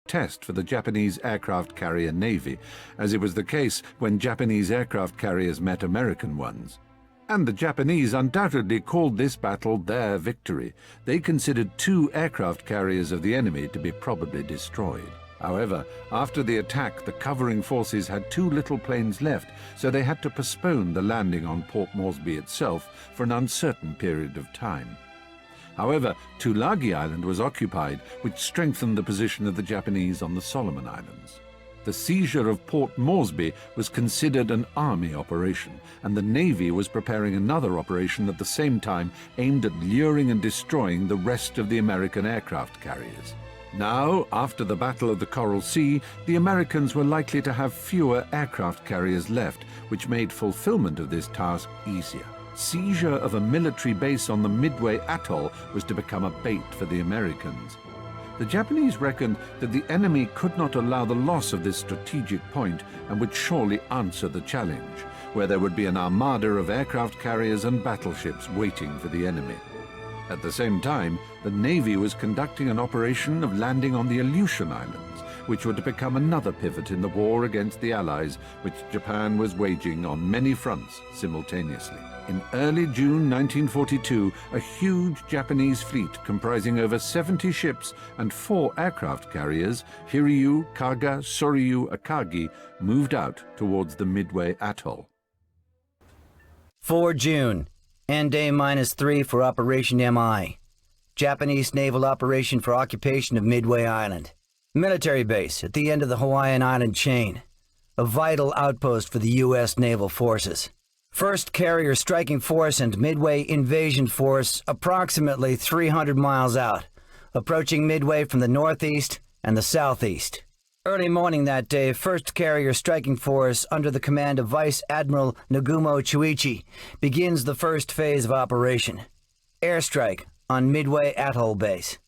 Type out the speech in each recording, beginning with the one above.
test for the Japanese aircraft carrier navy, as it was the case when Japanese aircraft carriers met American ones. And the Japanese undoubtedly called this battle their victory. They considered 2 aircraft carriers of the enemy to be probably destroyed. However, after the attack, the covering forces had 2 little planes left, so they had to postpone the landing on Port Moresby itself for an uncertain period of time. However, Tulagi Island was occupied, which strengthened the position of the Japanese on the Solomon Islands. The seizure of Port Moresby was considered an army operation, and the Navy was preparing another operation at the same time aimed at luring and destroying the rest of the American aircraft carriers. Now, after the Battle of the Coral Sea, the Americans were likely to have fewer aircraft carriers left, which made fulfillment of this task easier. Seizure of a military base on the Midway Atoll was to become a bait for the Americans. The Japanese reckoned that the enemy could not allow the loss of this strategic point and would surely answer the challenge, where there would be an armada of aircraft carriers and battleships waiting for the enemy. At the same time, the Navy was conducting an operation of landing on the Aleutian Islands, which were to become another pivot in the war against the Allies, which Japan was waging on many fronts simultaneously. In early June 1942, a huge Japanese fleet comprising over 70 ships and 4 aircraft carriers, Hiryu, Kaga, Soryu, Akagi, moved out towards the Midway Atoll. 4 June. End day -3 for Operation MI. Japanese naval operation for occupation of Midway Island. Military base at the end of the Hawaiian island chain. A vital outpost for the U.S. naval forces. 1st Carrier Striking Force and Midway Invasion Force approximately 300 miles out, approaching Midway from the northeast and the southeast. Early morning that day, 1st Carrier Striking Force under the command of Vice Admiral Nagumo Chuichi begins the first phase of operation. Airstrike on Midway Atoll Base.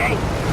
okay?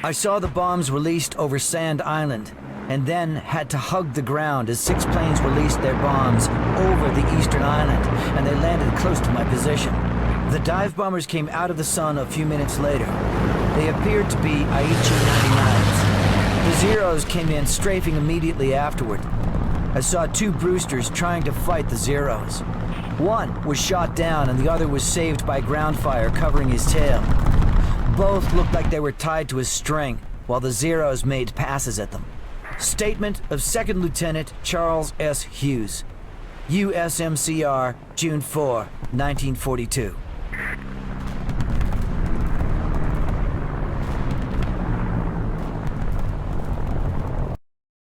I saw the bombs released over Sand Island, and then had to hug the ground as 6 planes released their bombs over the eastern island, and they landed close to my position. The dive bombers came out of the sun a few minutes later. They appeared to be Aichi 99s. The Zeros came in strafing immediately afterward. I saw 2 Brewsters trying to fight the Zeros. One was shot down and the other was saved by ground fire covering his tail. Both looked like they were tied to a string, while the Zeros made passes at them. Statement of 2nd Lieutenant Charles S. Hughes, USMCR, June 4, 1942.